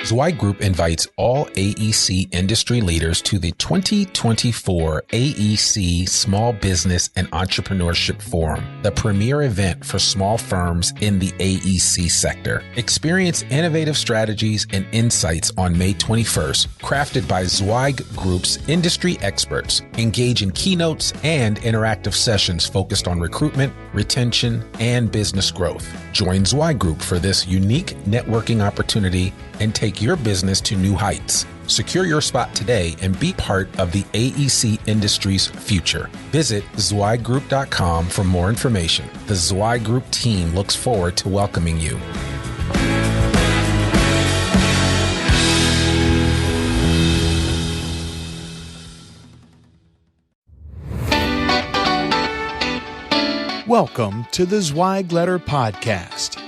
Zweig Group invites all AEC industry leaders to the 2024 AEC Small Business and Entrepreneurship Forum, the premier event for small firms in the AEC sector. Experience innovative strategies and insights on May 21st, crafted by Zweig Group's industry experts. Engage in keynotes and interactive sessions focused on recruitment, retention, and business growth. Join Zweig Group for this unique networking opportunity and take your business to new heights. Secure your spot today and be part of the AEC industry's future. Visit zweiggroup.com for more information. The Zweig Group team looks forward to welcoming you. Welcome to the Zweig Letter Podcast,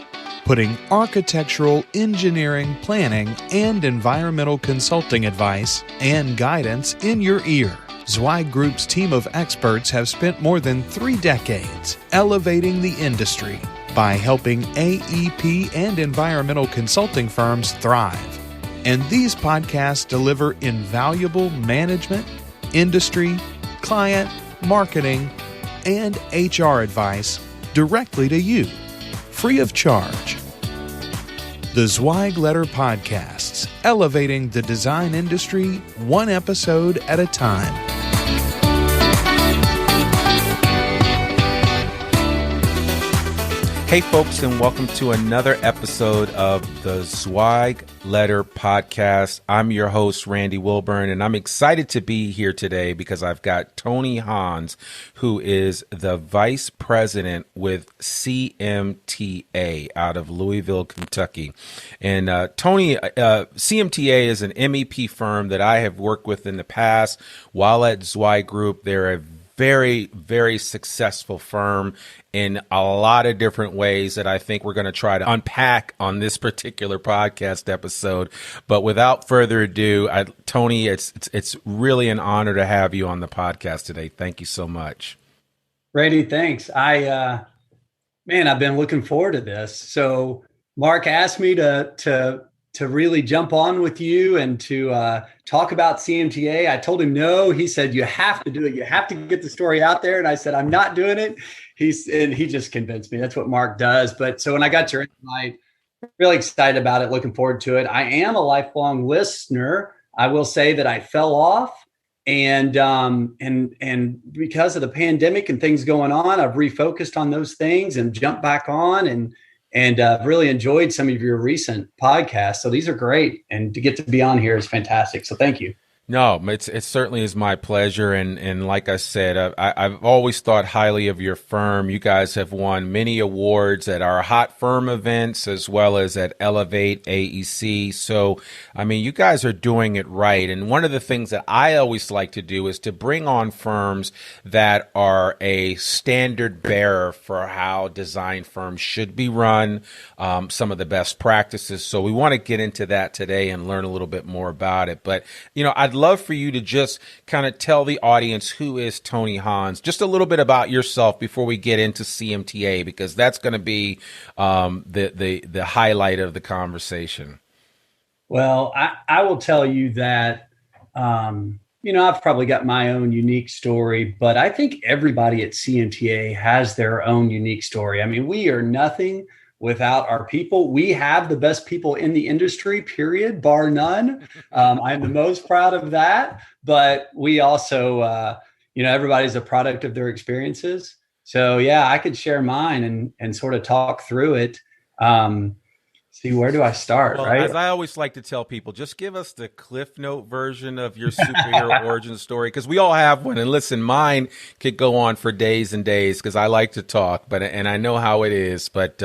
putting architectural, engineering, planning, and environmental consulting advice and guidance in your ear. Zweig Group's team of experts have spent more than 3 decades elevating the industry by helping AEP and environmental consulting firms thrive. And these podcasts deliver invaluable management, industry, client, marketing, and HR advice directly to you, free of charge. The Zweig Letter Podcasts, elevating the design industry one episode at a time. Hey folks, and welcome to another episode of the Zweig Letter Podcast. I'm your host, Randy Wilburn, and I'm excited to be here today because I've got Tony Hans, who is the Vice President with CMTA out of Louisville, Kentucky. And Tony, CMTA is an MEP firm that I have worked with in the past while at Zweig Group. They're a very, very successful firm in a lot of different ways that I think we're going to try to unpack on this particular podcast episode. But without further ado, Tony, it's really an honor to have you on the podcast today. Thank you so much. Randy, thanks. I've been looking forward to this. So Mark asked me to really jump on with you and to talk about CMTA. I told him no. He said, you have to do it. You have to get the story out there. And I said, I'm not doing it. He just convinced me. That's what Mark does. But so when I got your invite, really excited about it, looking forward to it. I am a lifelong listener. I will say that I fell off and because of the pandemic and things going on, I've refocused on those things and jumped back on and really enjoyed some of your recent podcasts. So these are great. And to get to be on here is fantastic. So thank you. No, it certainly is my pleasure. And like I said, I've always thought highly of your firm. You guys have won many awards at our Hot Firm events as well as at Elevate AEC. So, I mean, you guys are doing it right. And one of the things that I always like to do is to bring on firms that are a standard bearer for how design firms should be run, some of the best practices. So we want to get into that today and learn a little bit more about it. But, you know, I'd love for you to just kind of tell the audience who is Tony Hans, just a little bit about yourself before we get into CMTA, because that's going to be the highlight of the conversation. Well, I will tell you that, I've probably got my own unique story, but I think everybody at CMTA has their own unique story. I mean, we are nothing without our people. We have the best people in the industry, period, bar none. I'm the most proud of that. But we also, everybody's a product of their experiences. So, yeah, I could share mine and sort of talk through it. See, where do I start, well, right? As I always like to tell people, just give us the Cliff Note version of your superhero origin story, because we all have one. And listen, mine could go on for days and days because I like to talk, and I know how it is. But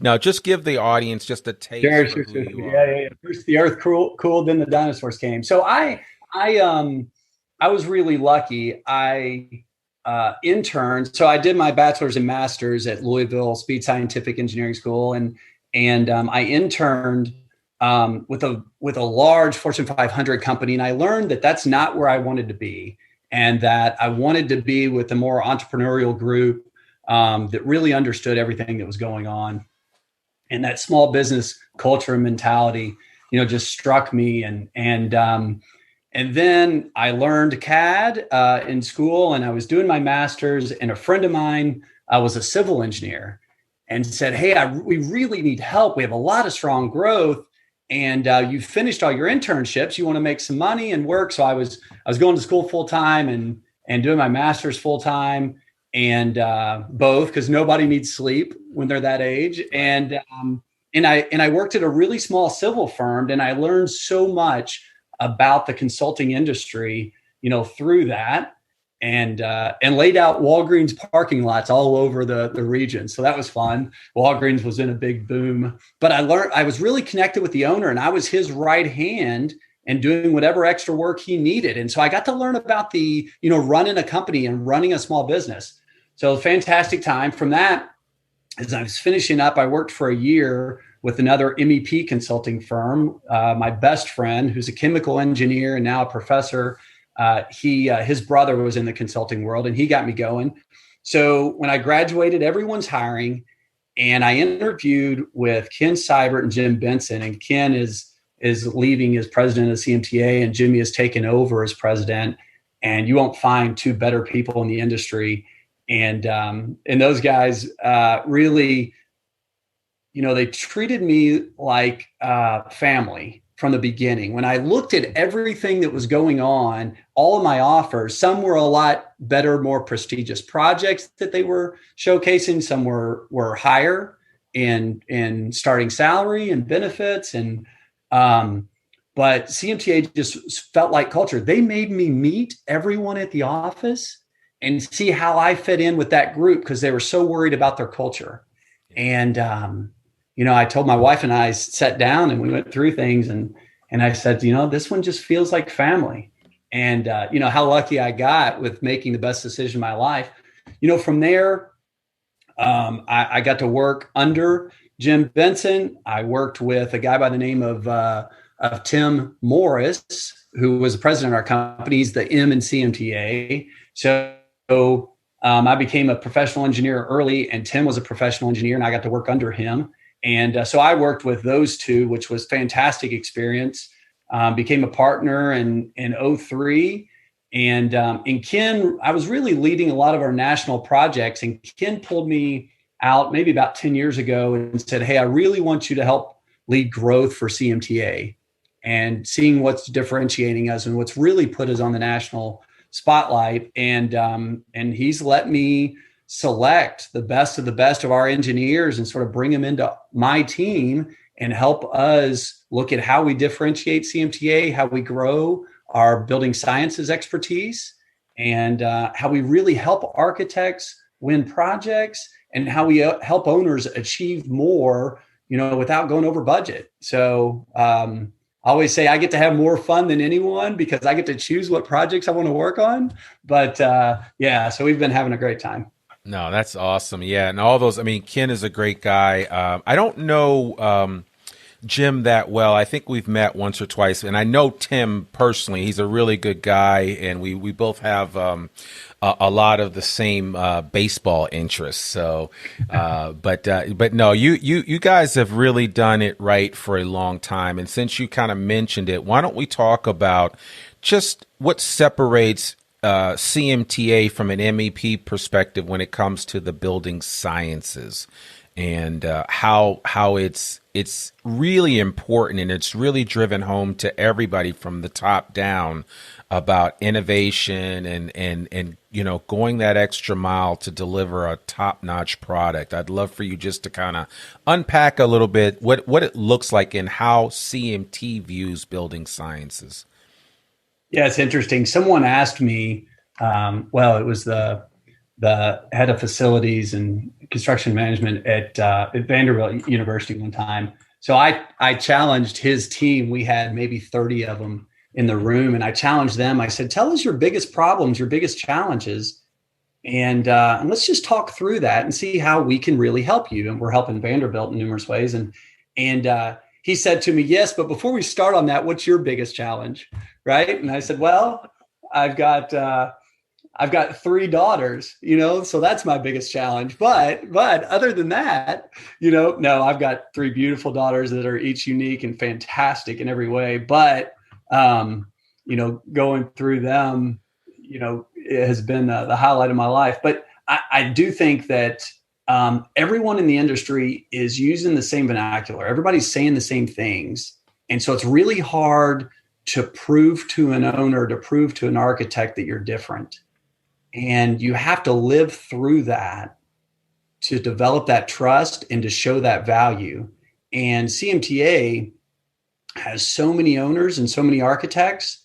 no, just give the audience just a taste of who you are. Yeah. First, the earth cooled, then the dinosaurs came. So I was really lucky. I interned. So I did my bachelor's and master's at Louisville Speed Scientific Engineering School, and I interned with a large Fortune 500 company, and I learned that that's not where I wanted to be, and that I wanted to be with a more entrepreneurial group that really understood everything that was going on, and that small business culture and mentality. just struck me. And then I learned CAD in school, and I was doing my master's, and a friend of mine was a civil engineer and said, hey, we really need help. We have a lot of strong growth, and you finished all your internships. You want to make some money and work. So I was going to school full time and doing my master's full time, and both, because nobody needs sleep when they're that age. And I worked at a really small civil firm, and I learned so much about the consulting industry, through that, and laid out Walgreens parking lots all over the region. So that was fun. Walgreens was in a big boom, but I was really connected with the owner, and I was his right hand and doing whatever extra work he needed. And so I got to learn about running a company and running a small business. So fantastic time. From that, as I was finishing up, I worked for a year with another MEP consulting firm. My best friend, who's a chemical engineer and now a professor, his brother was in the consulting world, and he got me going. So when I graduated, everyone's hiring, and I interviewed with Ken Seibert and Jim Benson, and Ken is leaving as president of CMTA, and Jimmy has taken over as president. And you won't find two better people in the industry. And those guys really, they treated me like family from the beginning. When I looked at everything that was going on, all of my offers, some were a lot better, more prestigious projects that they were showcasing. Some were higher in starting salary and benefits. But CMTA just felt like culture. They made me meet everyone at the office and see how I fit in with that group, because they were so worried about their culture. And, I told my wife, and I sat down and we went through things, and I said, this one just feels like family. And, how lucky I got with making the best decision of my life. From there, I got to work under Jim Benson. I worked with a guy by the name of Tim Morris, who was the president of our company. He's the M in CMTA. So I became a professional engineer early, and Tim was a professional engineer, and I got to work under him. And so I worked with those two, which was fantastic experience. Became a partner in 2003. And Ken, I was really leading a lot of our national projects, and Ken pulled me out maybe about 10 years ago and said, hey, I really want you to help lead growth for CMTA, and seeing what's differentiating us and what's really put us on the national spotlight. And he's let me select the best of our engineers and sort of bring them into my team and help us look at how we differentiate CMTA, how we grow our building sciences expertise, and how we really help architects win projects, and how we help owners achieve more, without going over budget. So I always say I get to have more fun than anyone, because I get to choose what projects I want to work on. But so we've been having a great time. No, that's awesome. Yeah. And all those, Ken is a great guy. I don't know Jim that well. I think we've met once or twice, and I know Tim personally. He's a really good guy, and we both have a lot of the same baseball interests. So, but no, you guys have really done it right for a long time. And since you kind of mentioned it, why don't we talk about just what separates CMTA from an MEP perspective when it comes to the building sciences, and how it's really important, and it's really driven home to everybody from the top down about innovation and going that extra mile to deliver a top-notch product. I'd love for you just to kind of unpack a little bit what it looks like and how CMT views building sciences. Yeah, it's interesting. Someone asked me, it was the head of facilities and construction management at Vanderbilt University one time. So I challenged his team. We had maybe 30 of them in the room, and I challenged them. I said, tell us your biggest problems, your biggest challenges, and let's just talk through that and see how we can really help you. And we're helping Vanderbilt in numerous ways. And he said to me, yes, but before we start on that, what's your biggest challenge? Right. And I said, well, I've got I've got 3 daughters, so that's my biggest challenge. But other than that, no, I've got 3 beautiful daughters that are each unique and fantastic in every way. But, going through them, it has been the highlight of my life. But I do think that everyone in the industry is using the same vernacular. Everybody's saying the same things. And so it's really hard to prove to an owner, to prove to an architect that you're different. And you have to live through that to develop that trust and to show that value. And CMTA has so many owners and so many architects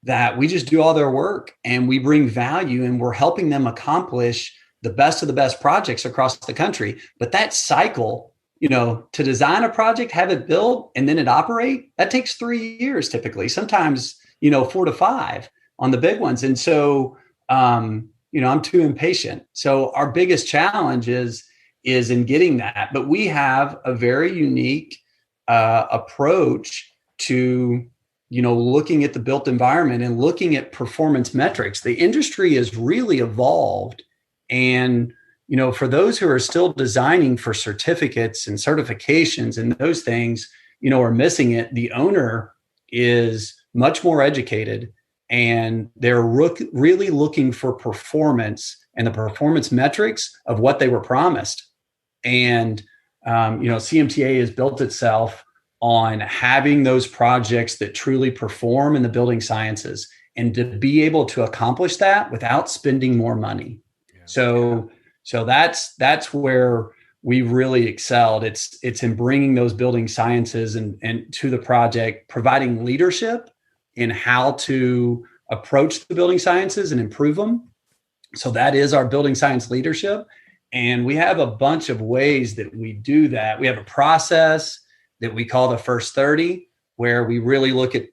that we just do all their work and we bring value and we're helping them accomplish the best of the best projects across the country. But that cycle, to design a project, have it built, and then it operate, that takes 3 years typically, sometimes, 4 to 5 on the big ones. And so, I'm too impatient. So our biggest challenge is in getting that. But we have a very unique approach to, looking at the built environment and looking at performance metrics. The industry has really evolved. And, for those who are still designing for certificates and certifications and those things, are missing it. The owner is much more educated and they're really looking for performance and the performance metrics of what they were promised. And, CMTA has built itself on having those projects that truly perform in the building sciences and to be able to accomplish that without spending more money. So that's where we've really excelled. It's in bringing those building sciences and to the project, providing leadership in how to approach the building sciences and improve them. So that is our building science leadership. And we have a bunch of ways that we do that. We have a process that we call the first 30, where we really look at,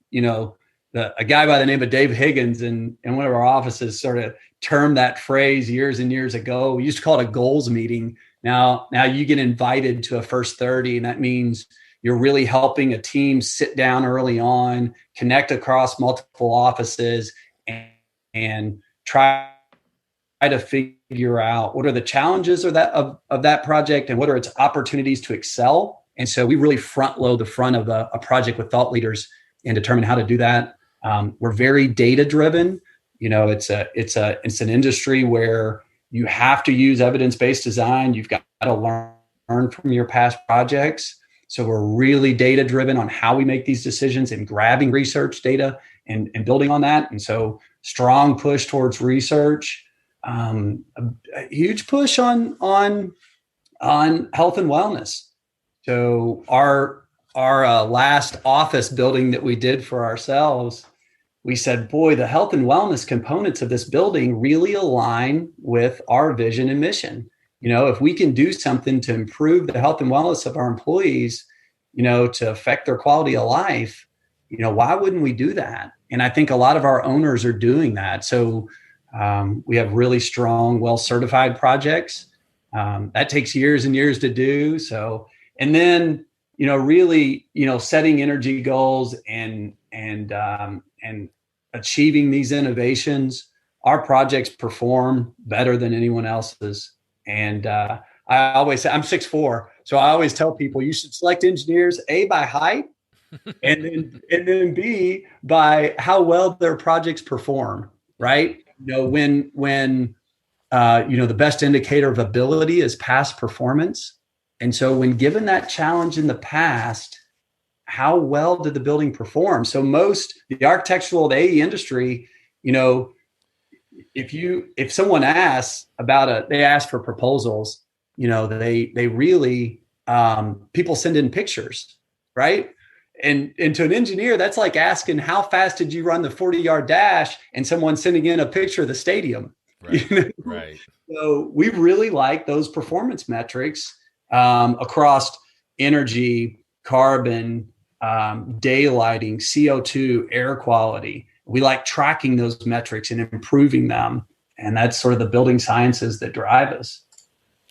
a guy by the name of Dave Higgins in one of our offices sort of termed that phrase years and years ago. We used to call it a goals meeting. Now you get invited to a first 30, and that means you're really helping a team sit down early on, connect across multiple offices, and try to figure out what are the challenges of that project and what are its opportunities to excel. And so we really front load the front of a project with thought leaders and determine how to do that. We're very data driven. It's an industry where you have to use evidence-based design. You've got to learn from your past projects. So we're really data driven on how we make these decisions and grabbing research data and building on that. And so strong push towards research, a huge push on health and wellness. So our last office building that we did for ourselves, we said, boy, the health and wellness components of this building really align with our vision and mission. If we can do something to improve the health and wellness of our employees, to affect their quality of life, why wouldn't we do that? And I think a lot of our owners are doing that. So we have really strong, well-certified projects. That takes years and years to do. So, and then, really, setting energy goals and achieving these innovations, our projects perform better than anyone else's. And I always say, I'm 6'4", so I always tell people you should select engineers, A, by height, and then B, by how well their projects perform, right? When the best indicator of ability is past performance. And so when given that challenge in the past, how well did the building perform? So the architectural, the AE industry, if someone asks they ask for proposals, they really, people send in pictures, right? And to an engineer, that's like asking how fast did you run the 40-yard dash and someone sending in a picture of the stadium. Right. Right. So we really like those performance metrics across energy, carbon, daylighting, CO2, air quality. We like tracking those metrics and improving them. And that's sort of the building sciences that drive us.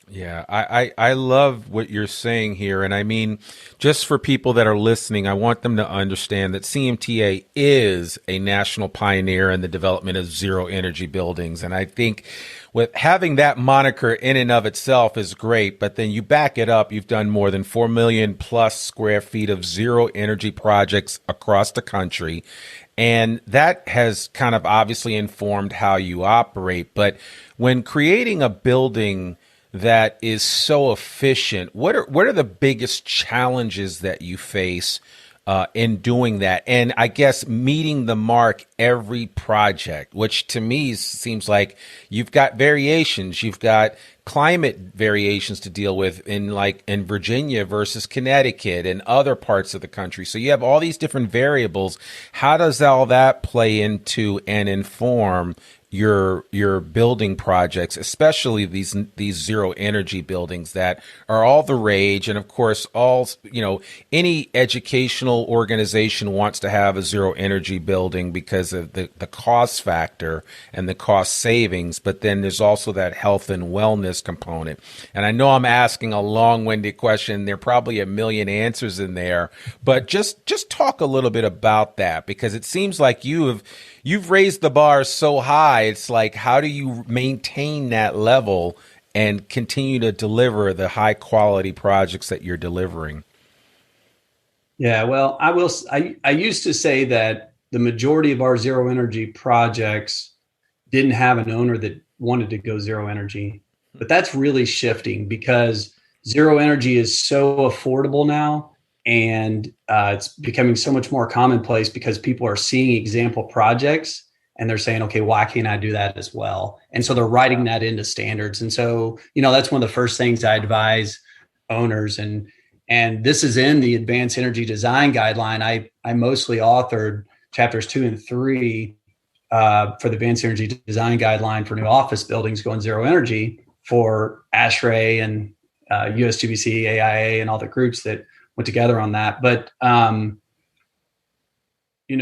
Yeah, I love what you're saying here. And I mean, just for people that are listening, I want them to understand that CMTA is a national pioneer in the development of zero energy buildings. And I think with having that moniker in and of itself is great, but then you back it up, you've done more than 4 million plus square feet of zero energy projects across the country. And that has kind of obviously informed how you operate. But when creating a building that is so efficient, what are the biggest challenges that you face in doing that? And I guess meeting the mark every project, which to me seems like you've got variations. You've got climate variations to deal with in Virginia versus Connecticut and other parts of the country. So you have all these different variables. How does all that play into and inform your building projects, especially these zero energy buildings that are all the rage? And of course, any educational organization wants to have a zero energy building because of the cost factor and the cost savings. But then there's also that health and wellness component. And I know I'm asking a long-winded question. There are probably a million answers in there, but just talk a little bit about that, because it seems like you've raised the bar so high. It's like, how do you maintain that level and continue to deliver the high quality projects that you're delivering? Yeah, well, I used to say that the majority of our zero energy projects didn't have an owner that wanted to go zero energy, but that's really shifting because zero energy is so affordable now, and it's becoming so much more commonplace because people are seeing example projects and they're saying, okay, why can't I do that as well? And so they're writing that into standards. And so, that's one of the first things I advise owners. And this is in the Advanced Energy Design Guideline. I mostly authored chapters 2 and 3 for the Advanced Energy Design Guideline for new office buildings going zero energy for ASHRAE and USGBC, AIA, and all the groups that went together on that. But you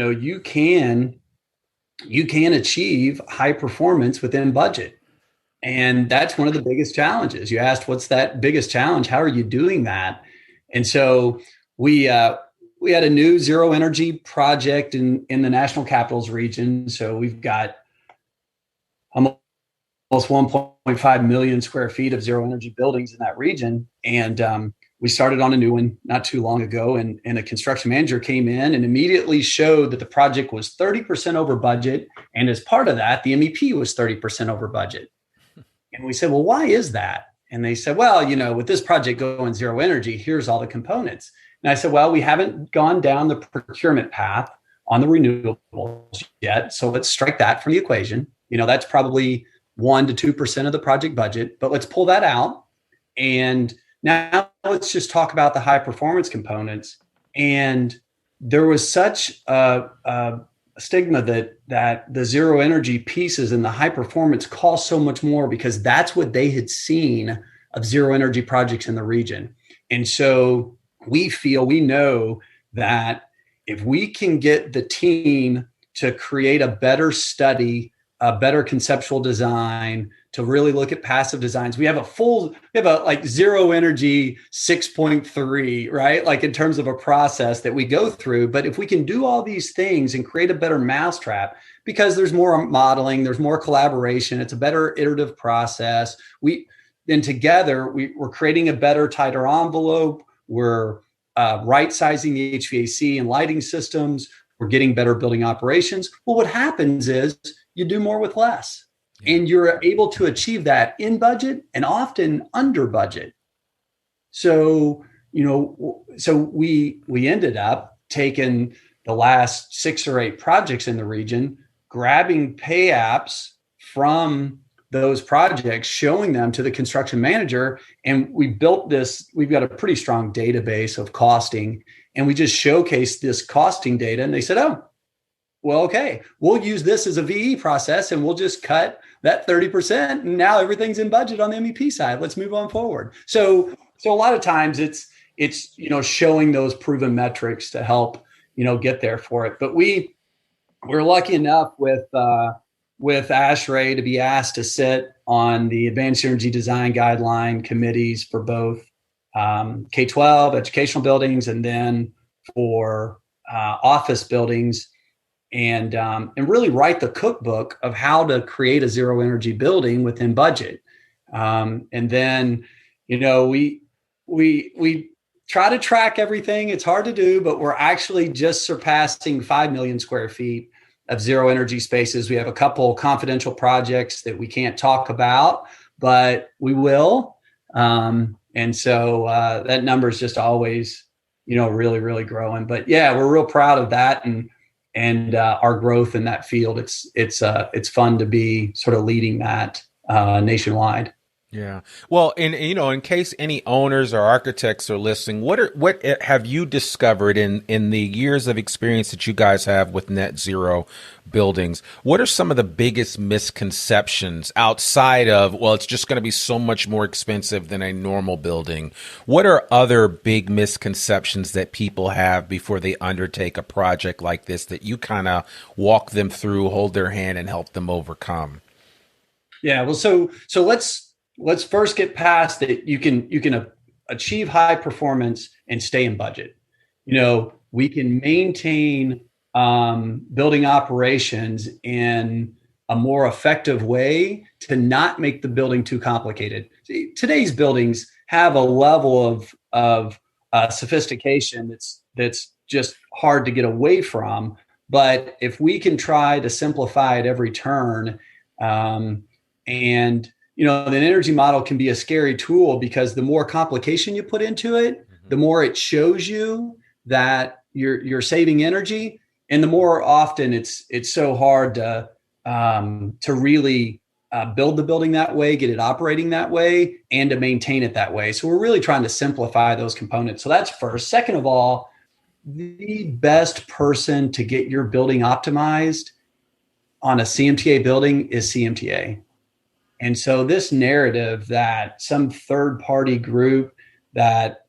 can achieve high performance within budget, and that's one of the biggest challenges. You asked, what's that biggest challenge? How are you doing that? And so we had a new zero energy project in the National Capitals region. So we've got almost 1.5 million square feet of zero energy buildings in that region. And we started on a new one not too long ago, and a construction manager came in and immediately showed that the project was 30% over budget. And as part of that, the MEP was 30% over budget. And we said, well, why is that? And they said, well, with this project going zero energy, here's all the components. And I said, well, we haven't gone down the procurement path on the renewables yet. So let's strike that from the equation. That's probably 1% to 2% of the project budget, but let's pull that out. And now let's just talk about the high performance components. And there was such a stigma that the zero energy pieces and the high performance cost so much more because that's what they had seen of zero energy projects in the region. And so we know that if we can get the team to create a better study, a better conceptual design, to really look at passive designs. We have a zero energy 6.3, right? Like in terms of a process that we go through. But if we can do all these things and create a better mousetrap, because there's more modeling, there's more collaboration, it's a better iterative process. Then together we're creating a better, tighter envelope. We're right sizing the HVAC and lighting systems. We're getting better building operations. Well, what happens is you do more with less. And you're able to achieve that in budget and often under budget. So, we ended up taking the last 6 or 8 projects in the region, grabbing pay apps from those projects, showing them to the construction manager. And we built this, we've got a pretty strong database of costing, and we just showcased this costing data. And they said, oh, well, okay, we'll use this as a VE process and we'll just cut that 30%. And now everything's in budget on the MEP side. Let's move on forward. So a lot of times it's showing those proven metrics to help, get there for it. But we're lucky enough with with ASHRAE to be asked to sit on the Advanced Energy Design Guideline committees for both K-12 educational buildings and then for office buildings, and really write the cookbook of how to create a zero energy building within budget. And then, we try to track everything. It's hard to do, but we're actually just surpassing 5 million square feet of zero energy spaces. We have a couple confidential projects that we can't talk about, but we will. And so that number is just always, really, really growing. But yeah, we're real proud of that and our growth in that field. It's fun to be sort of leading that nationwide. Yeah. Well, in case any owners or architects are listening, what have you discovered in the years of experience that you guys have with net zero buildings? What are some of the biggest misconceptions outside of, well, it's just going to be so much more expensive than a normal building? What are other big misconceptions that people have before they undertake a project like this that you kind of walk them through, hold their hand, and help them overcome? Yeah. Well, so let's first get past that. You can achieve high performance and stay in budget. We can maintain building operations in a more effective way to not make the building too complicated. See, today's buildings have a level of sophistication that's just hard to get away from. But if we can try to simplify at every turn, and the energy model can be a scary tool because the more complication you put into it, the more it shows you that you're saving energy, and the more often it's so hard to really build the building that way, get it operating that way, and to maintain it that way. So we're really trying to simplify those components. So that's first. Second of all, the best person to get your building optimized on a CMTA building is CMTA. And so this narrative that some third-party group that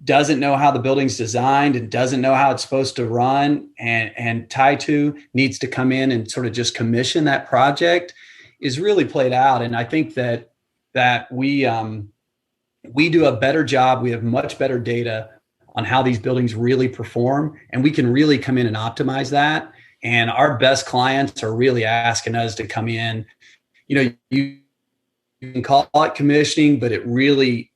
doesn't know how the building's designed and doesn't know how it's supposed to run and tie to needs to come in and sort of just commission that project is really played out. And I think that we do a better job. We have much better data on how these buildings really perform, and we can really come in and optimize that. And our best clients are really asking us to come in. You can call it commissioning, but it really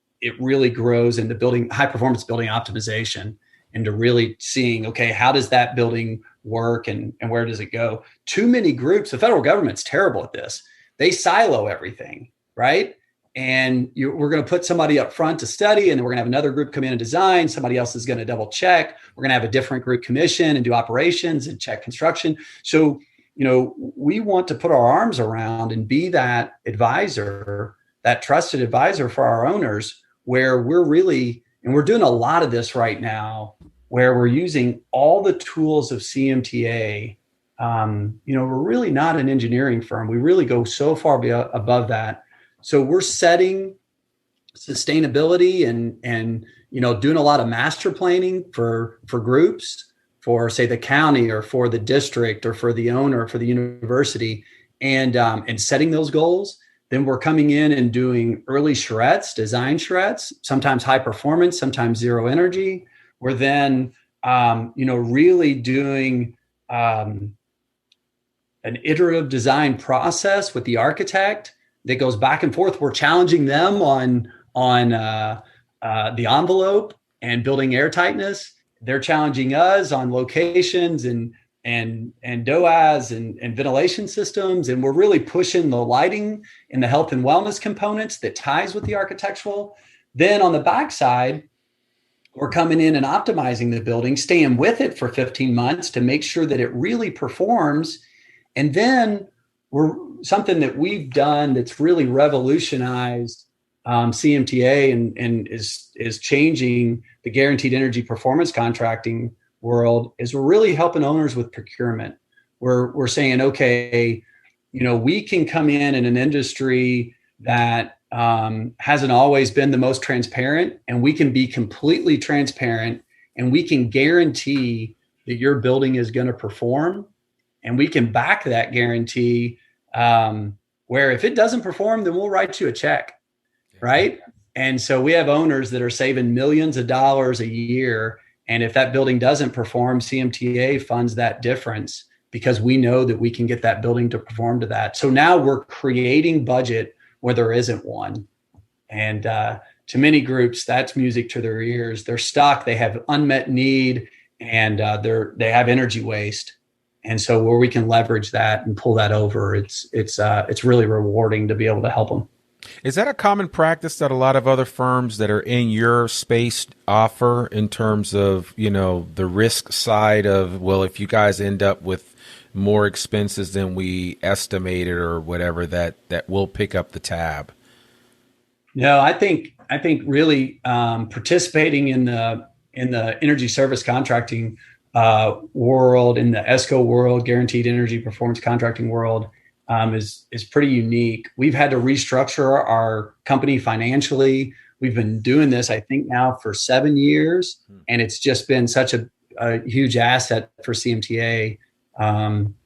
grows into building high performance building optimization, into really seeing, okay, how does that building work and where does it go? Too many groups, the federal government's terrible at this. They silo everything, right? And we're going to put somebody up front to study, and then we're going to have another group come in and design. Somebody else is going to double check. We're going to have a different group commission and do operations and check construction. So we want to put our arms around and be that advisor, that trusted advisor for our owners, where we're doing a lot of this right now, where we're using all the tools of CMTA. We're really not an engineering firm. We really go so far above that. So we're setting sustainability and doing a lot of master planning for groups, for say the county or for the district or for the owner or for the university, and setting those goals. Then we're coming in and doing early charrettes, design charrettes, sometimes high performance, sometimes zero energy. We're then really doing an iterative design process with the architect that goes back and forth. We're challenging them on the envelope and building air tightness. They're challenging us on locations and DOAS and ventilation systems. And we're really pushing the lighting and the health and wellness components that ties with the architectural. Then on the backside, we're coming in and optimizing the building, staying with it for 15 months to make sure that it really performs. And then something that we've done that's really revolutionized CMTA and is changing the guaranteed energy performance contracting world is we're really helping owners with procurement. We're saying, okay, we can come in an industry that hasn't always been the most transparent, and we can be completely transparent, and we can guarantee that your building is going to perform, and we can back that guarantee where if it doesn't perform, then we'll write you a check, right? And so we have owners that are saving millions of dollars a year. And if that building doesn't perform, CMTA funds that difference because we know that we can get that building to perform to that. So now we're creating budget where there isn't one. And to many groups, that's music to their ears. They're stuck. They have unmet need, and they have energy waste. And so where we can leverage that and pull that over, it's really rewarding to be able to help them. Is that a common practice that a lot of other firms that are in your space offer in terms of, the risk side of, well, if you guys end up with more expenses than we estimated or whatever, that we'll pick up the tab? No, I think really participating in the energy service contracting world, in the ESCO world, guaranteed energy performance contracting world, is pretty unique. We've had to restructure our company financially. We've been doing this, I think, now for 7 years, and it's just been such a huge asset for CMTA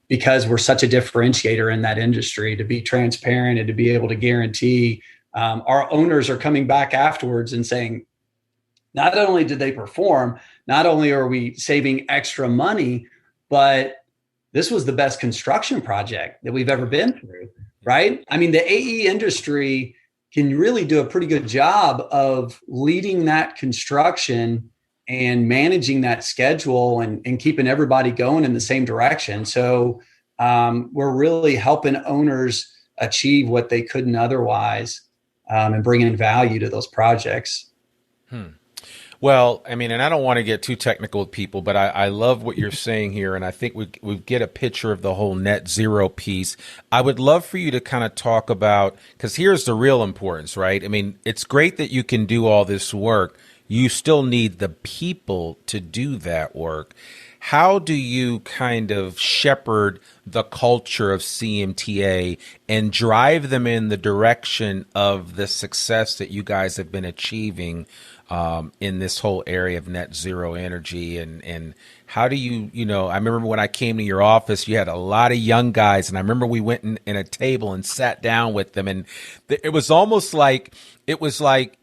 because we're such a differentiator in that industry, to be transparent and to be able to guarantee. Our owners are coming back afterwards and saying, not only did they perform, not only are we saving extra money, but this was the best construction project that we've ever been through, right? I mean, the AE industry can really do a pretty good job of leading that construction and managing that schedule and keeping everybody going in the same direction. So we're really helping owners achieve what they couldn't otherwise. And bringing value to those projects. Well, I mean, and I don't want to get too technical with people, but I love what you're saying here, and I think we get a picture of the whole net zero piece. I would love for you to kind of talk about, because here's the real importance, right? I mean, it's great that you can do all this work. You still need the people to do that work. How do you kind of shepherd the culture of CMTA and drive them in the direction of the success that you guys have been achieving in this whole area of net zero energy? And how do you, I remember when I came to your office, you had a lot of young guys, and I remember we went in a table and sat down with them, and it was almost like,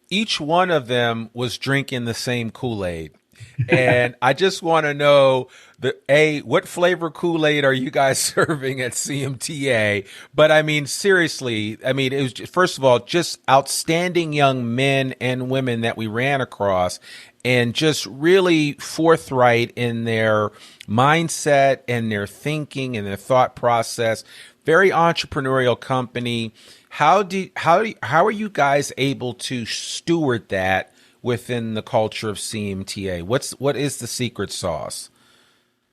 each one of them was drinking the same Kool-Aid. And I just want to know what flavor Kool-Aid are you guys serving at CMTA? But I mean, seriously, it was first of all, just outstanding young men and women that we ran across, and just really forthright in their mindset and their thinking and their thought process. Very entrepreneurial company. How are you guys able to steward that within the culture of CMTA? What is the secret sauce?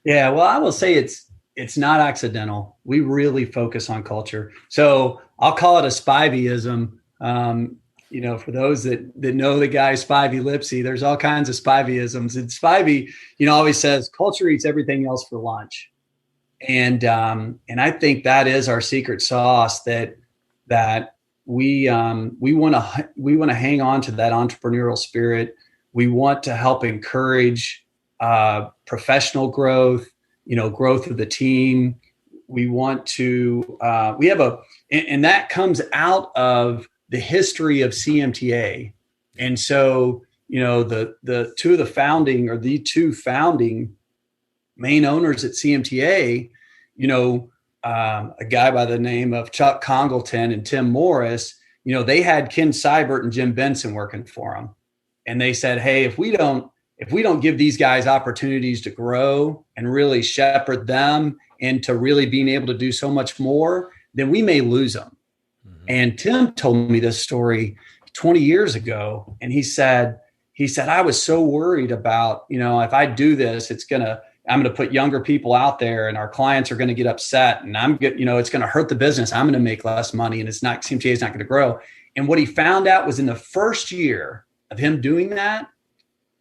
Yeah, well, I will say it's not accidental. We really focus on culture. So I'll call it a Spiveyism. For those that know the guy Spivey Lipsy, there's all kinds of Spiveyisms. And Spivey, always says culture eats everything else for lunch. And I think that is our secret sauce, that we want to hang on to that entrepreneurial spirit. We want to help encourage professional growth, growth of the team. We want to and that comes out of the history of CMTA. And so, the two founding main owners at CMTA, a guy by the name of Chuck Congleton and Tim Morris, they had Ken Seibert and Jim Benson working for them. And they said, hey, if we don't give these guys opportunities to grow and really shepherd them into really being able to do so much more, then we may lose them. Mm-hmm. And Tim told me this story 20 years ago. And he said, I was so worried about, if I do this, I'm going to put younger people out there, and our clients are going to get upset, and it's going to hurt the business. I'm going to make less money, and CMTA is not going to grow. And what he found out was, in the first year of him doing that,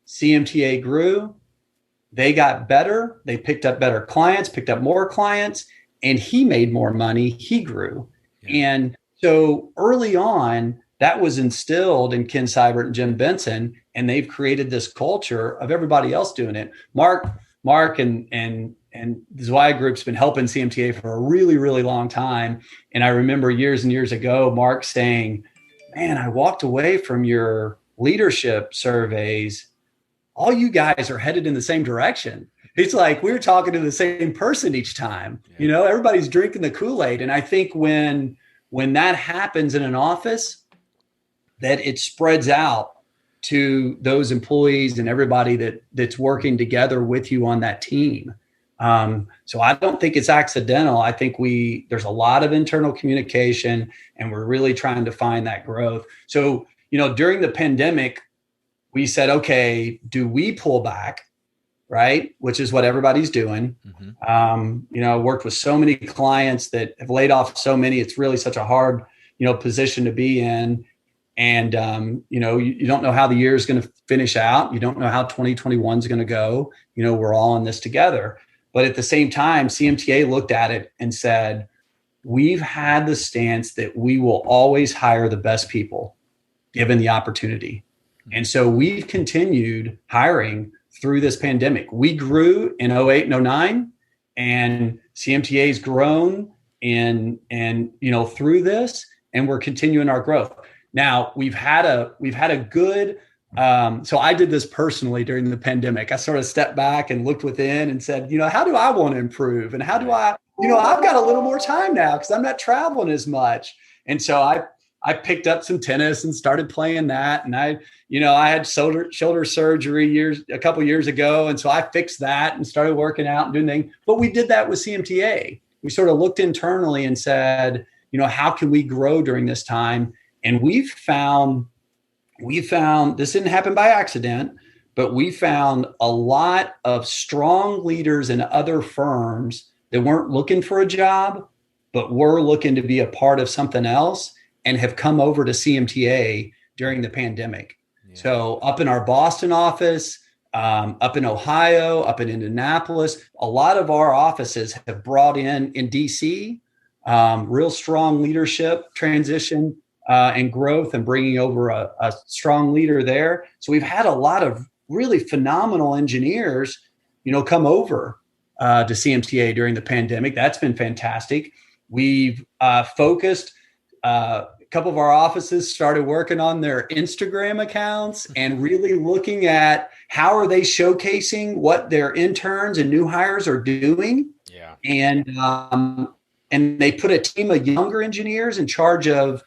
CMTA grew. They got better. They picked up better clients, picked up more clients, and he made more money. He grew. Yeah. And so early on, that was instilled in Ken Seibert and Jim Benson, and they've created this culture of everybody else doing it. Mark and and the Zwei Group's been helping CMTA for a really, really long time. And I remember years and years ago, Mark saying, man, I walked away from your leadership surveys. All you guys are headed in the same direction. It's like we're talking to the same person each time. Yeah. Everybody's drinking the Kool-Aid. And I think when that happens in an office, that it spreads out to those employees and everybody that's working together with you on that team. So I don't think it's accidental. I think there's a lot of internal communication, and we're really trying to find that growth. So, during the pandemic, we said, okay, do we pull back? Right. Which is what everybody's doing. I worked with so many clients that have laid off so many. It's really such a hard, position to be in. And, you don't know how the year is going to finish out. You don't know how 2021 is going to go. We're all in this together. But at the same time, CMTA looked at it and said, we've had the stance that we will always hire the best people given the opportunity. And so we've continued hiring through this pandemic. We grew in 08 and 09, and CMTA's grown through this, and we're continuing our growth. Now we've had a good, so I did this personally during the pandemic. I sort of stepped back and looked within and said, how do I want to improve? And how do I, I've got a little more time now because I'm not traveling as much. And so I picked up some tennis and started playing that. And I had shoulder surgery a couple years ago. And so I fixed that and started working out and doing things. But we did that with CMTA. We sort of looked internally and said, how can we grow during this time? And we found this didn't happen by accident, but we found a lot of strong leaders in other firms that weren't looking for a job, but were looking to be a part of something else and have come over to CMTA during the pandemic. Yeah. So up in our Boston office, up in Ohio, up in Indianapolis, a lot of our offices have brought in DC, real strong leadership transition and growth, and bringing over a strong leader there. So we've had a lot of really phenomenal engineers, come over to CMTA during the pandemic. That's been fantastic. We've focused. A couple of our offices started working on their Instagram accounts and really looking at how are they showcasing what their interns and new hires are doing. Yeah. And they put a team of younger engineers in charge of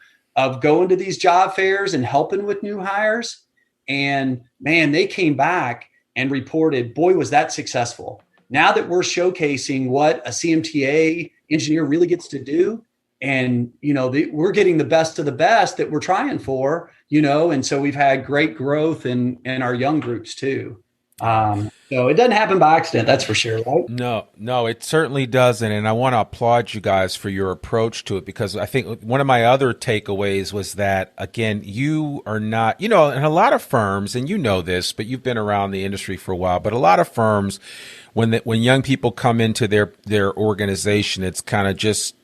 going to these job fairs and helping with new hires. And man, they came back and reported, boy, was that successful. Now that we're showcasing what a CMTA engineer really gets to do, and, we're getting the best of the best that we're trying for, and so we've had great growth in our young groups too. So it doesn't happen by accident, that's for sure, right? No, it certainly doesn't. And I want to applaud you guys for your approach to it, because I think one of my other takeaways was that, again, you are not, in a lot of firms, and this, but you've been around the industry for a while, but a lot of firms, when young people come into their organization, it's kind of just,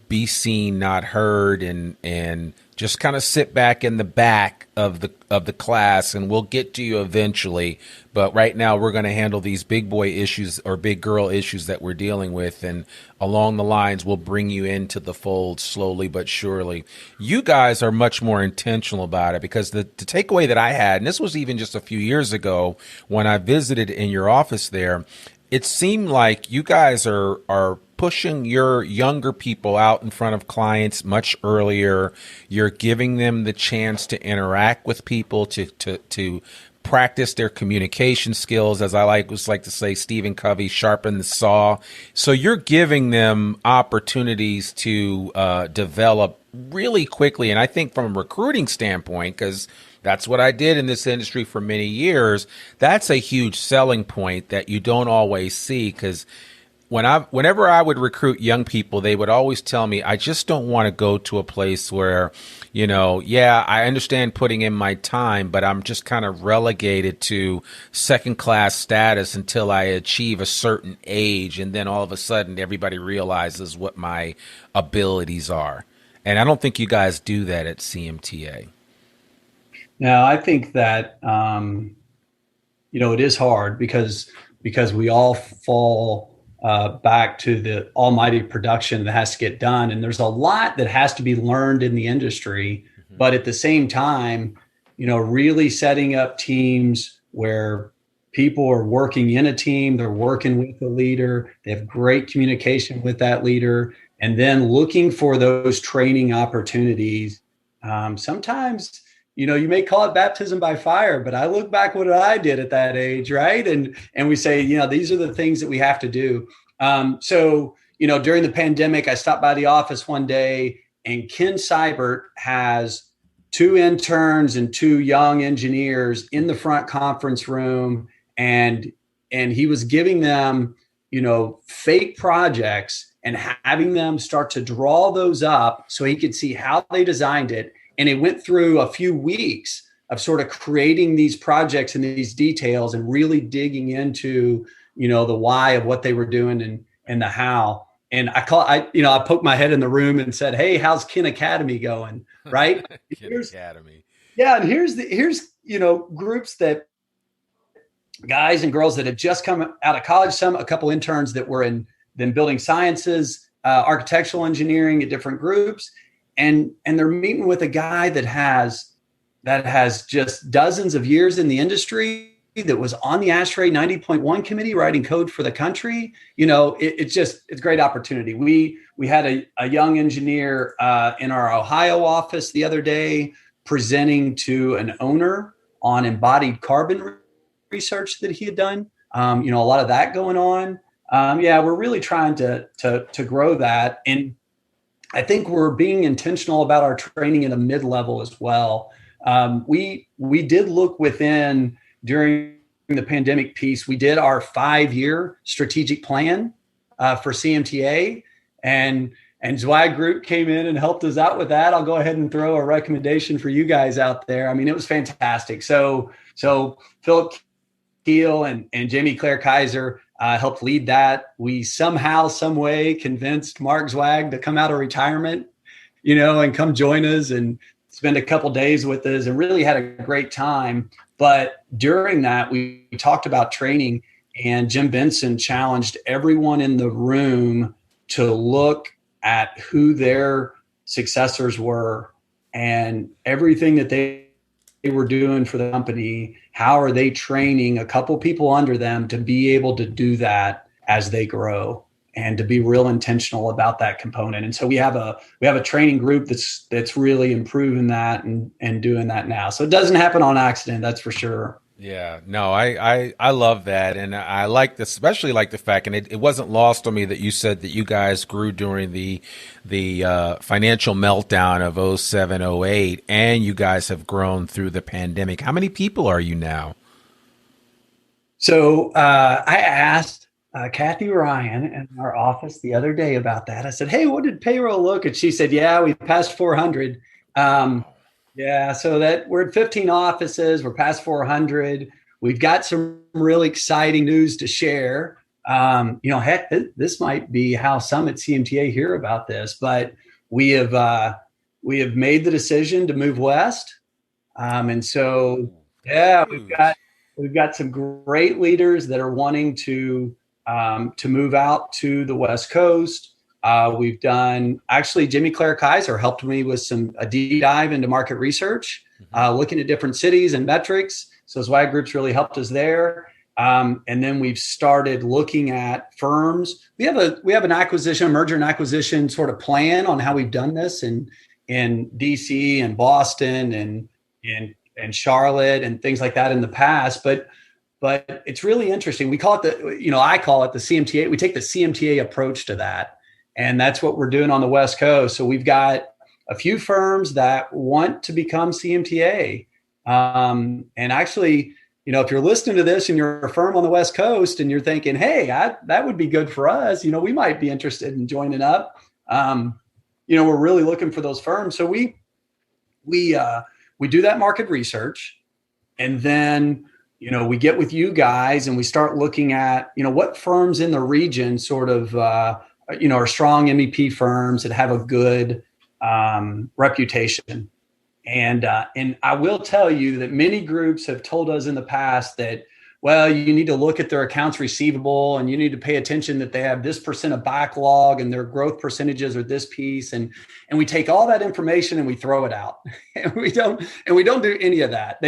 be seen, not heard, and just kind of sit back in the back of the class, and we'll get to you eventually. But right now we're going to handle these big boy issues or big girl issues that we're dealing with, and along the lines we'll bring you into the fold slowly but surely. You guys are much more intentional about it, because the takeaway that I had, and this was even just a few years ago when I visited in your office there, it seemed like you guys are pushing your younger people out in front of clients much earlier. You're giving them the chance to interact with people, to practice their communication skills. As I like to say, Stephen Covey, sharpen the saw. So you're giving them opportunities to develop really quickly. And I think from a recruiting standpoint, because that's what I did in this industry for many years, that's a huge selling point that you don't always see, because whenever I would recruit young people, they would always tell me, I just don't want to go to a place where, I understand putting in my time, but I'm just kind of relegated to second class status until I achieve a certain age. And then all of a sudden, everybody realizes what my abilities are. And I don't think you guys do that at CMTA. No, I think that, it is hard, because because we all fall back to the almighty production that has to get done. And there's a lot that has to be learned in the industry, but at the same time, really setting up teams where people are working in a team, they're working with a leader, they have great communication with that leader, and then looking for those training opportunities. Sometimes, you may call it baptism by fire, but I look back what I did at that age, right? And we say, these are the things that we have to do. So during the pandemic, I stopped by the office one day, and Ken Seibert has 2 interns and 2 young engineers in the front conference room, and he was giving them, fake projects and having them start to draw those up so he could see how they designed it. And it went through a few weeks of sort of creating these projects and these details and really digging into, the why of what they were doing and the how. And I poked my head in the room and said, "Hey, how's Ken Academy going?" Right? Ken Academy. Yeah. And here's groups that guys and girls that had just come out of college, a couple interns that were in then building sciences, architectural engineering at different groups. And they're meeting with a guy that has just dozens of years in the industry, that was on the ASHRAE 90.1 committee writing code for the country. It's a great opportunity. We had a young engineer in our Ohio office the other day presenting to an owner on embodied carbon research that he had done. A lot of that going on. We're really trying to grow that. And I think we're being intentional about our training at a mid-level as well. We did look within during the pandemic piece. We did our 5-year strategic plan for CMTA, and Zweig Group came in and helped us out with that. I'll go ahead and throw a recommendation for you guys out there. I mean, it was fantastic. So Philip Keel and Jamie Claire Kaiser helped lead that. We somehow, some way convinced Mark Zweig to come out of retirement, and come join us and spend a couple days with us, and really had a great time. But during that, we talked about training, and Jim Benson challenged everyone in the room to look at who their successors were and everything that they were doing for the company. How are they training a couple people under them to be able to do that as they grow, and to be real intentional about that component? And so we have a training group that's really improving that and doing that now. So it doesn't happen on accident, that's for sure. Yeah, no, I love that. And I like this, especially like the fact, and it wasn't lost on me that you said that you guys grew during the financial meltdown of 07, 08, and you guys have grown through the pandemic. How many people are you now? So I asked Kathy Ryan in our office the other day about that. I said, "Hey, what did payroll look?" And she said, "Yeah, we passed 400. So that we're at 15 offices. We're past 400. We've got some really exciting news to share. Heck, this might be how some at CMTA hear about this, but we have made the decision to move west. And so, we've got some great leaders that are wanting to move out to the West Coast. We've done, actually, Jimmy Claire Kaiser helped me with a deep dive into market research, looking at different cities and metrics. So Zweig Group's really helped us there. And then we've started looking at firms. We have a merger and acquisition sort of plan on how we've done this in DC and Boston and Charlotte and things like that in the past. But it's really interesting. We call it I call it the CMTA. We take the CMTA approach to that. And that's what we're doing on the West Coast. So we've got a few firms that want to become CMTA. And actually, if you're listening to this and you're a firm on the West Coast and you're thinking, "Hey, that would be good for us. We might be interested in joining up." We're really looking for those firms. So we do that market research, and then we get with you guys and we start looking at what firms in the region sort of are strong MEP firms that have a good reputation. And I will tell you that many groups have told us in the past that well, you need to look at their accounts receivable and you need to pay attention that they have this percent of backlog and their growth percentages are this piece. And we take all that information and we throw it out. and we don't do any of that.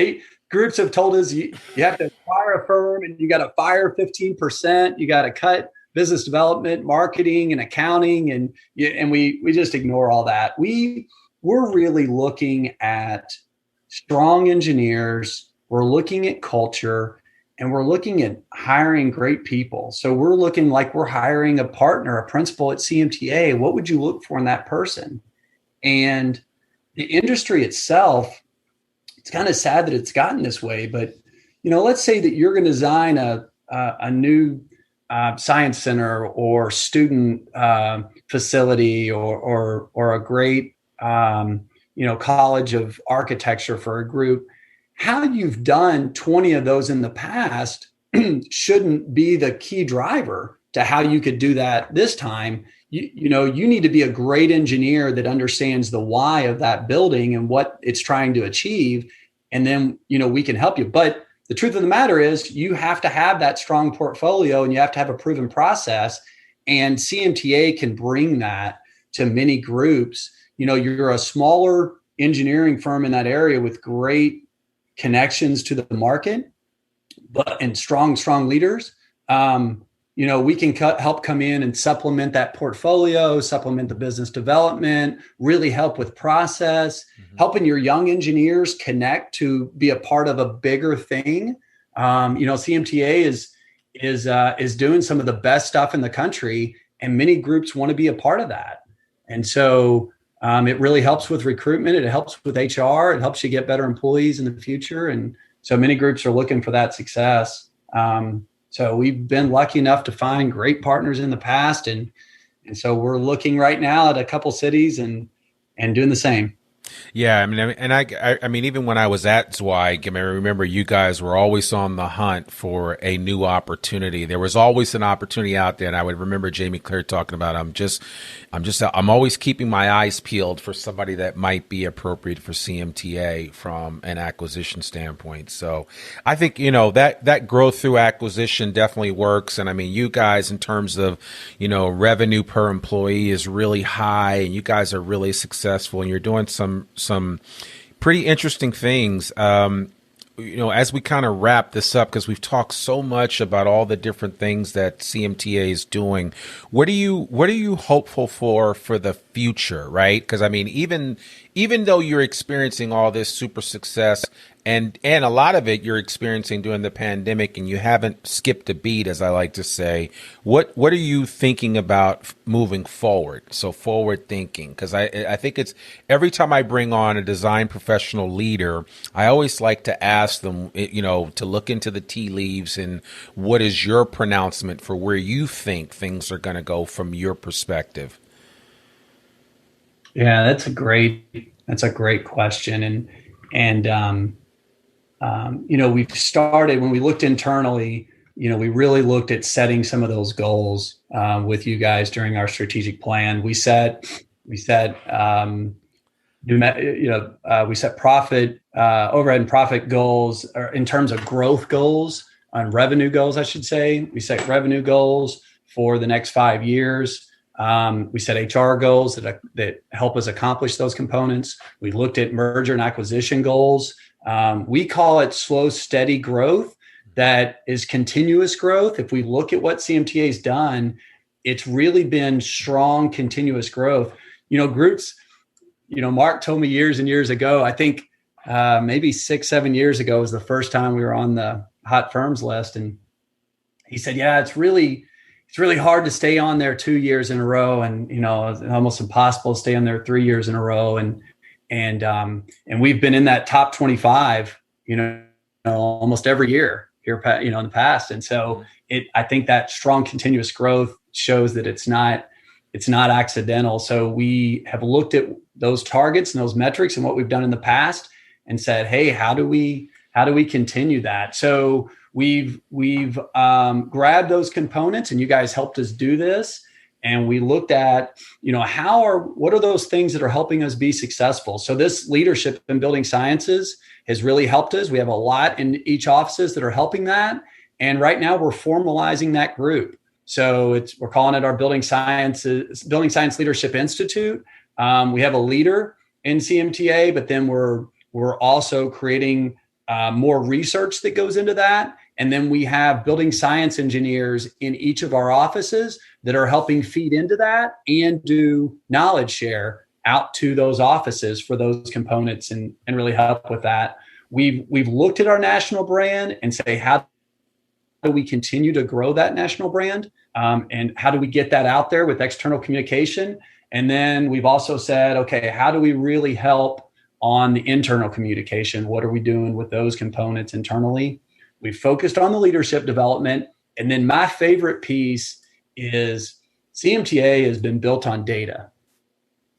Groups have told us you have to acquire a firm and you got to fire 15%. You got to cut business development, marketing, and accounting. And we just ignore all that. We're really looking at strong engineers. We're looking at culture. And we're looking at hiring great people. So we're looking like we're hiring a partner, a principal at CMTA. What would you look for in that person? And the industry itself, it's kind of sad that it's gotten this way. But, let's say that you're going to design a new science center or student facility or a great, college of architecture for a group. How you've done 20 of those in the past shouldn't be the key driver to how you could do that this time. You need to be a great engineer that understands the why of that building and what it's trying to achieve. And then, we can help you. But the truth of the matter is you have to have that strong portfolio and you have to have a proven process. And CMTA can bring that to many groups. You're a smaller engineering firm in that area with great connections to the market, and strong leaders. We can help come in and supplement that portfolio, supplement the business development, really help with process, helping your young engineers connect to be a part of a bigger thing. CMTA is doing some of the best stuff in the country, and many groups want to be a part of that. And so it really helps with recruitment. It helps with HR. It helps you get better employees in the future. And so many groups are looking for that success. So we've been lucky enough to find great partners in the past. And so we're looking right now at a couple cities and doing the same. Yeah, I mean, even when I was at Zweig, I remember you guys were always on the hunt for a new opportunity. There was always an opportunity out there, and I would remember Jamie Claire talking about, I'm always keeping my eyes peeled for somebody that might be appropriate for CMTA from an acquisition standpoint. So I think that growth through acquisition definitely works, and I mean, you guys in terms of revenue per employee is really high, and you guys are really successful, and you're doing some pretty interesting things. As we kind of wrap this up, because we've talked so much about all the different things that CMTA is doing, what are you hopeful for the future, right? Because I mean, even though you're experiencing all this super success, and a lot of it you're experiencing during the pandemic, and you haven't skipped a beat, as I like to say, what are you thinking about moving forward? So forward thinking, because I think it's every time I bring on a design professional leader, I always like to ask them, to look into the tea leaves and what is your pronouncement for where you think things are going to go from your perspective. Yeah, that's a great question. We've started, when we looked internally, we really looked at setting some of those goals with you guys during our strategic plan. We set profit, overhead and profit goals, or in terms of growth goals, on revenue goals, I should say. We set revenue goals for the next 5 years. We set HR goals that help us accomplish those components. We looked at merger and acquisition goals. We call it slow, steady growth. That is continuous growth. If we look at what CMTA has done, it's really been strong, continuous growth. Groups, Mark told me years and years ago, I think maybe 6-7 years ago was the first time we were on the hot firms list. And he said, yeah, it's really hard to stay on there 2 years in a row. And, it's almost impossible to stay on there 3 years in a row. And we've been in that top 25, almost every year here, in the past. And so I think that strong continuous growth shows that it's not accidental. So we have looked at those targets and those metrics and what we've done in the past and said, hey, how do we continue that? So we've grabbed those components, and you guys helped us do this. And we looked at, what are those things that are helping us be successful? So this leadership in building sciences has really helped us. We have a lot in each offices that are helping that. And right now we're formalizing that group. So we're calling it our Building Science Leadership Institute. We have a leader in CMTA, but then we're also creating more research that goes into that. And then we have building science engineers in each of our offices that are helping feed into that and do knowledge share out to those offices for those components and really help with that. We've looked at our national brand and say, how do we continue to grow that national brand? And how do we get that out there with external communication? And then we've also said, okay, how do we really help on the internal communication? What are we doing with those components internally? We've focused on the leadership development. And then my favorite piece is CMTA has been built on data.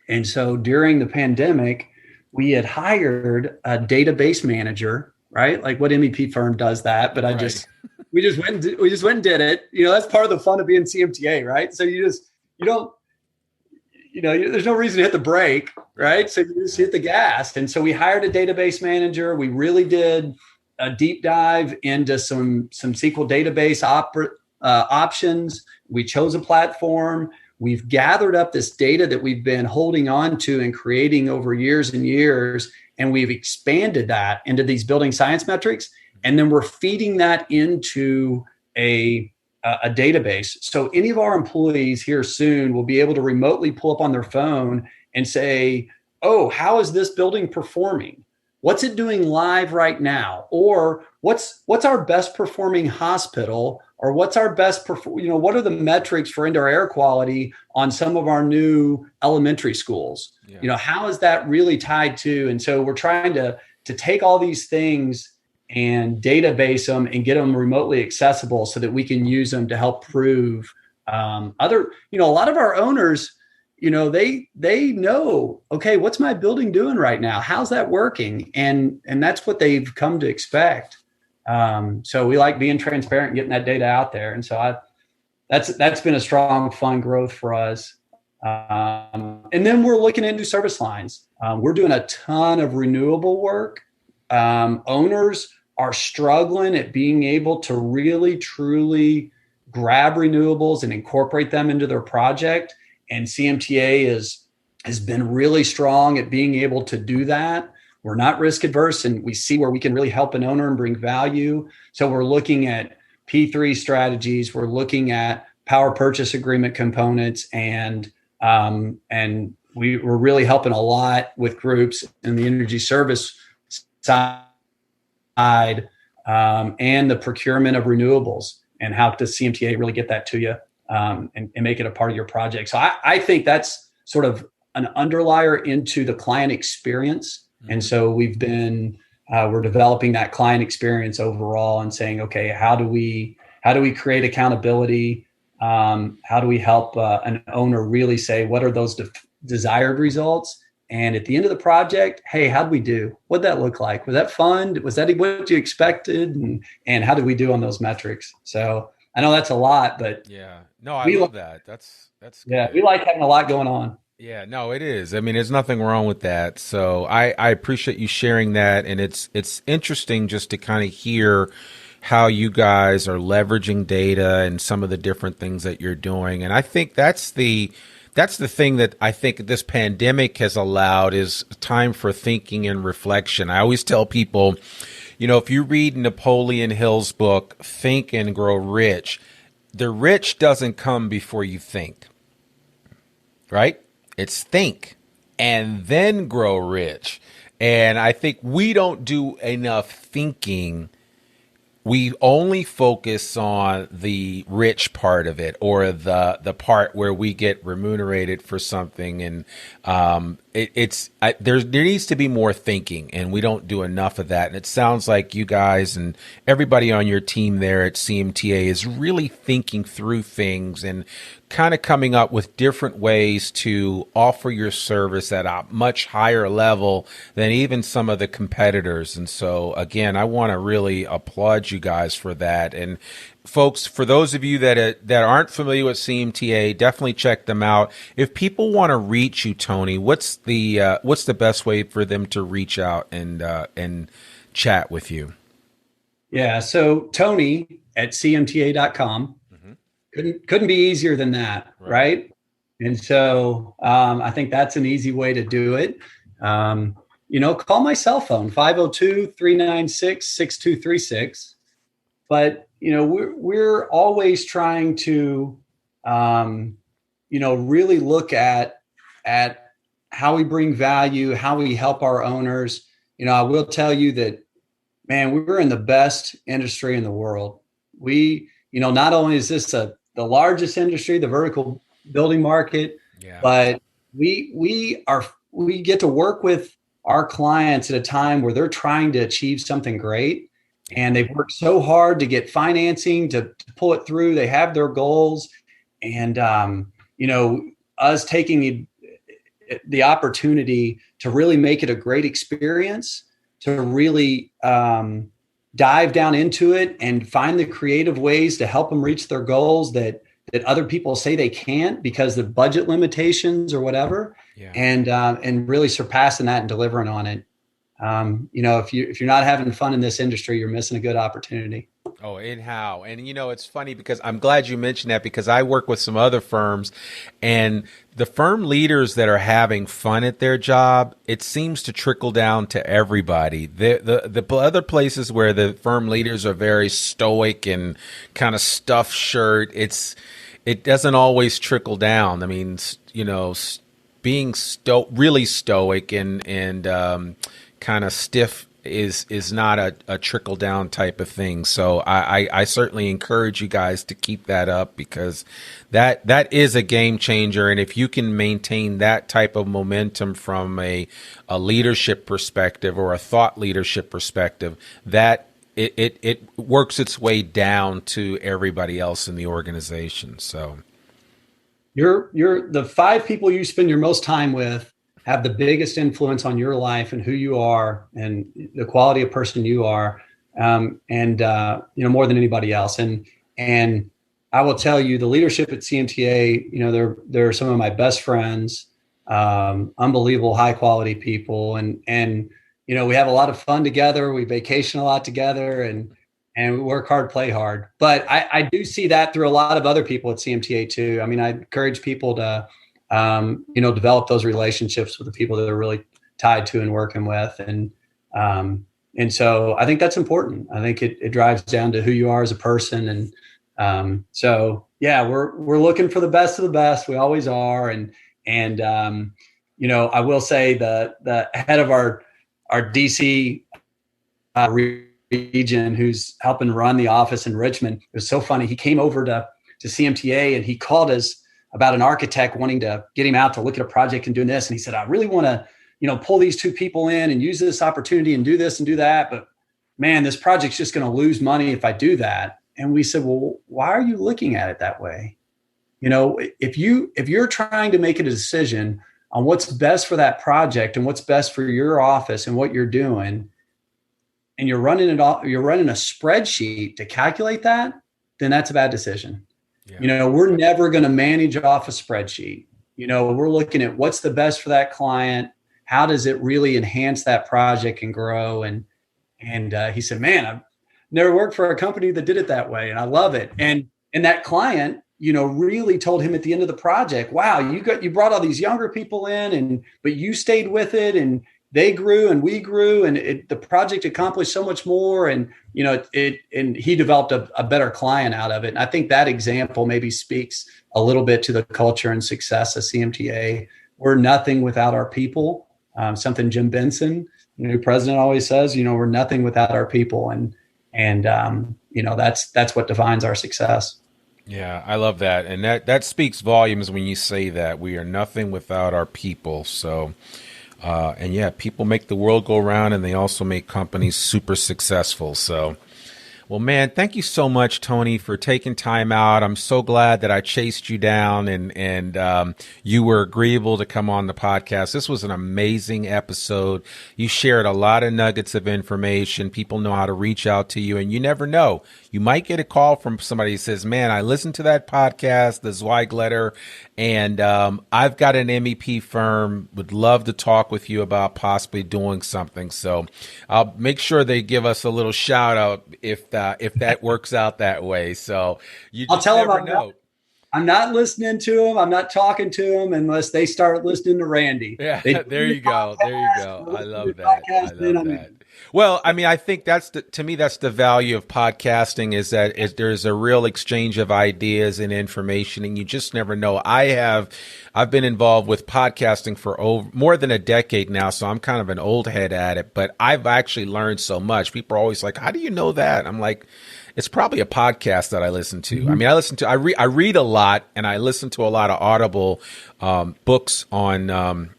And so during the pandemic, we had hired a database manager, right? Like what MEP firm does that? But we just went and did it. That's part of the fun of being CMTA, right? So there's no reason to hit the brake, right? So you just hit the gas. And so we hired a database manager. We really did a deep dive into some SQL database options. We chose a platform. We've gathered up this data that we've been holding on to and creating over years and years, and we've expanded that into these building science metrics. And then we're feeding that into a database. So any of our employees here soon will be able to remotely pull up on their phone and say, oh, how is this building performing? What's it doing live right now? Or what's our best performing hospital? Or what's our best, what are the metrics for indoor air quality on some of our new elementary schools? Yeah. How is that really tied to? And so we're trying to take all these things and database them and get them remotely accessible so that we can use them to help prove a lot of our owners, they know, okay, what's my building doing right now? How's that working? And that's what they've come to expect. So we like being transparent and getting that data out there. And so that's been a strong, fun growth for us. And then we're looking at new service lines. We're doing a ton of renewable work. Owners are struggling at being able to really, truly grab renewables and incorporate them into their project. And CMTA has been really strong at being able to do that. We're not risk adverse, and we see where we can really help an owner and bring value. So we're looking at P3 strategies. We're looking at power purchase agreement components, and we're really helping a lot with groups in the energy service side and the procurement of renewables, and how does CMTA really get that to you and make it a part of your project. So I think that's sort of an underlier into the client experience. And so we're developing that client experience overall and saying, okay, how do we create accountability? How do we help an owner really say, what are those desired results? And at the end of the project, hey, how'd we do? What'd that look like? Was that fun? Was that what you expected? And how did we do on those metrics? So I know that's a lot, but yeah, no, I love that. That's good. Yeah, we like having a lot going on. Yeah, no, it is. I mean, there's nothing wrong with that. So I appreciate you sharing that. And it's interesting just to kind of hear how you guys are leveraging data and some of the different things that you're doing. And I think that's the thing that I think this pandemic has allowed is time for thinking and reflection. I always tell people, if you read Napoleon Hill's book, Think and Grow Rich, the rich doesn't come before you think, right? It's think and then grow rich. And I think we don't do enough thinking. We only focus on the rich part of it, or the part where we get remunerated for something. And there needs to be more thinking, and we don't do enough of that. And it sounds like you guys and everybody on your team there at CMTA is really thinking through things and kind of coming up with different ways to offer your service at a much higher level than even some of the competitors. And so, again, I want to really applaud you guys for that. And folks, for those of you that aren't familiar with CMTA, definitely check them out. If people want to reach you, Tony, what's the best way for them to reach out and chat with you? Yeah. So Tony at CMTA.com. Couldn't be easier than that, right? And so I think that's an easy way to do it. Call my cell phone, 502-396-6236. But, we're always trying to, really look at how we bring value, how we help our owners. I will tell you that, man, we're in the best industry in the world. Not only is this the largest industry, the vertical building market, but we get to work with our clients at a time where they're trying to achieve something great, and they've worked so hard to get financing to pull it through. They have their goals, and us taking the opportunity to really make it a great experience, to really dive down into it and find the creative ways to help them reach their goals that other people say they can't because of budget limitations or whatever, and really surpassing that and delivering on it. If you're not having fun in this industry, you're missing a good opportunity. Oh, and how? And, it's funny because I'm glad you mentioned that, because I work with some other firms, and the firm leaders that are having fun at their job, it seems to trickle down to everybody. The other places where the firm leaders are very stoic and kind of stuffed shirt, it doesn't always trickle down. I mean, being really stoic and kind of stiff is not a trickle down type of thing. So I certainly encourage you guys to keep that up, because that is a game changer. And if you can maintain that type of momentum from a leadership perspective or a thought leadership perspective, that it works its way down to everybody else in the organization. So you're the 5 people you spend your most time with have the biggest influence on your life and who you are and the quality of person you are, more than anybody else. And I will tell you, the leadership at CMTA, they're some of my best friends, unbelievable, high quality people. And we have a lot of fun together. We vacation a lot together, and we work hard, play hard. But I do see that through a lot of other people at CMTA too. I mean, I encourage people to, develop those relationships with the people that they're really tied to and working with. And so I think that's important. I think it drives down to who you are as a person. And we're looking for the best of the best. We always are. And I will say the head of our DC region, who's helping run the office in Richmond, it was so funny. He came over to CMTA and he called us about an architect wanting to get him out to look at a project and doing this. And he said, I really want to, pull these 2 people in and use this opportunity and do this and do that. But man, this project's just going to lose money if I do that. And we said, well, why are you looking at it that way? If you're trying to make a decision on what's best for that project and what's best for your office and what you're doing, and you're running a spreadsheet to calculate that, then that's a bad decision. Yeah. We're never going to manage off a spreadsheet. We're looking at what's the best for that client. How does it really enhance that project and grow? And he said, man, I've never worked for a company that did it that way. And I love it. And that client, really told him at the end of the project, wow, you brought all these younger people in, but you stayed with it, and they grew and we grew, and the project accomplished so much more. And, and he developed a better client out of it. And I think that example maybe speaks a little bit to the culture and success of CMTA. We're nothing without our people. Something Jim Benson, president, always says, we're nothing without our people. And that's what defines our success. Yeah, I love that. And that speaks volumes when you say that. We are nothing without our people. So, people make the world go round, and they also make companies super successful. So, Well, man, thank you so much, Tony, for taking time out. I'm so glad that I chased you down and you were agreeable to come on the podcast. This was an amazing episode. You shared a lot of nuggets of information. People know how to reach out to you, and you never know. You might get a call from somebody who says, man, I listened to that podcast, the Zweig Letter, and I've got an MEP firm, would love to talk with you about possibly doing something. So I'll make sure they give us a little shout out if that works out that way. So I'll tell them I'm not listening to them. I'm not talking to them unless they start listening to Randy. Yeah, there you go. There you go. I love that. Well, I mean, I think to me, that's the value of podcasting is that there's a real exchange of ideas and information, and you just never know. I've been involved with podcasting for more than a decade now, so I'm kind of an old head at it, but I've actually learned so much. People are always like, how do you know that? I'm like, it's probably a podcast that I listen to. Mm-hmm. I mean, I read a lot, and I listen to a lot of Audible books on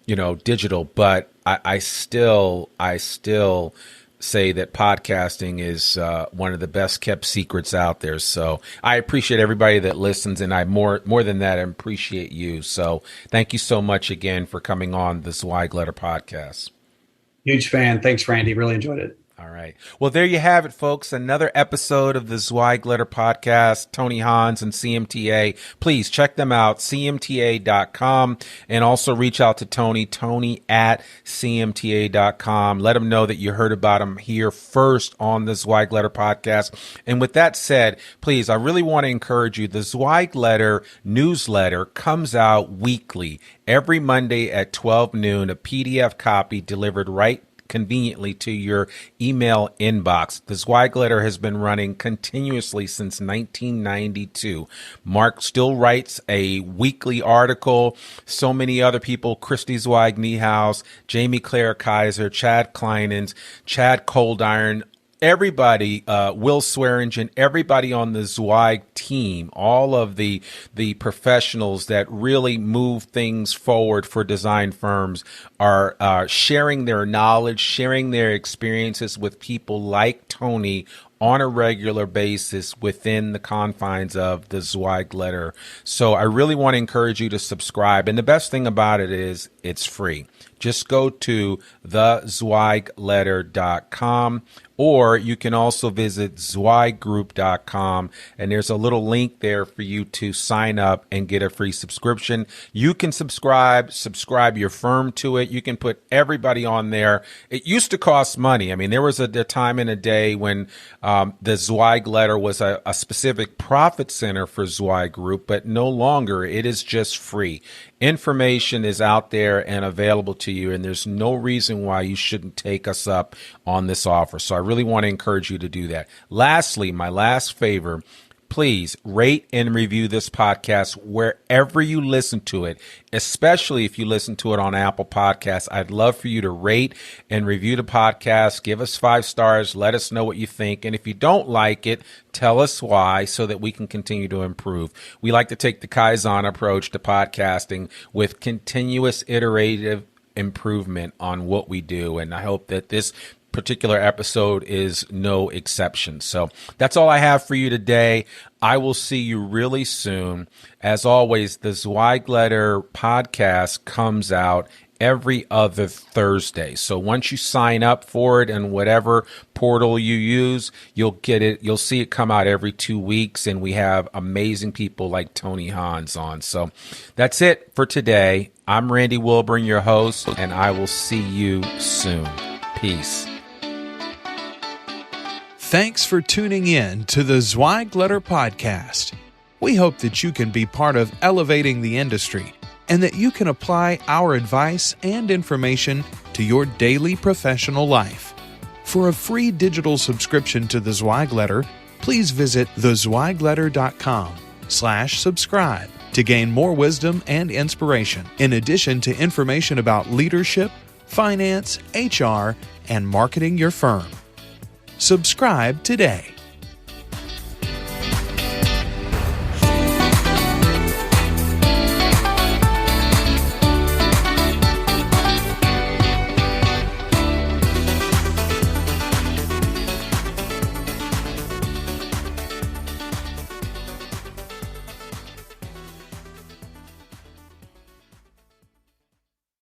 digital, but I still say that podcasting is one of the best kept secrets out there. So I appreciate everybody that listens, and I more than that, I appreciate you. So thank you so much again for coming on the Zweig Letter podcast. Huge fan. Thanks, Randy. Really enjoyed it. All right. Well, there you have it, folks. Another episode of the Zweig Letter podcast, Tony Hans and CMTA. Please check them out, cmta.com, and also reach out to Tony at cmta.com. Let him know that you heard about him here first on the Zweig Letter podcast. And with that said, please, I really want to encourage you. The Zweig Letter newsletter comes out weekly, every Monday at 12 noon, a PDF copy delivered right conveniently to your email inbox. The Zweig Letter has been running continuously since 1992. Mark still writes a weekly article. So many other people, Christy Zweig Niehaus, Jamie Claire Kaiser, Chad Kleinens, Chad Coldiron, everybody, Will Swearingen, everybody on the Zweig team, all of the professionals that really move things forward for design firms are sharing their knowledge, sharing their experiences with people like Tony on a regular basis within the confines of the Zweig Letter. So I really want to encourage you to subscribe. And the best thing about it is it's free. Just go to thezweigletter.com, or you can also visit zweiggroup.com, and there's a little link there for you to sign up and get a free subscription. You can subscribe your firm to it. You can put everybody on there. It used to cost money. I mean, there was a time in a day when the Zweig Letter was a specific profit center for Zweig Group, but no longer. It is just free. Information is out there and available to you, and there's no reason why you shouldn't take us up on this offer. So I really want to encourage you to do that. Lastly, my last favor, please rate and review this podcast wherever you listen to it, especially if you listen to it on Apple Podcasts. I'd love for you to rate and review the podcast. Give us 5 stars. Let us know what you think. And if you don't like it, tell us why so that we can continue to improve. We like to take the Kaizen approach to podcasting with continuous iterative improvement on what we do. And I hope that this particular episode is no exception. So that's all I have for you today. I will see you really soon. As always, the Zweig Letter podcast comes out every other Thursday. So once you sign up for it and whatever portal you use, you'll get it. You'll see it come out every 2 weeks, and we have amazing people like Tony Hans on. So that's it for today. I'm Randy Wilburn, your host, and I will see you soon. Peace. Thanks for tuning in to the Zweig Letter podcast. We hope that you can be part of elevating the industry and that you can apply our advice and information to your daily professional life. For a free digital subscription to the Zweig Letter, please visit thezweigletter.com/subscribe to gain more wisdom and inspiration, in addition to information about leadership, finance, HR, and marketing your firm. Subscribe today.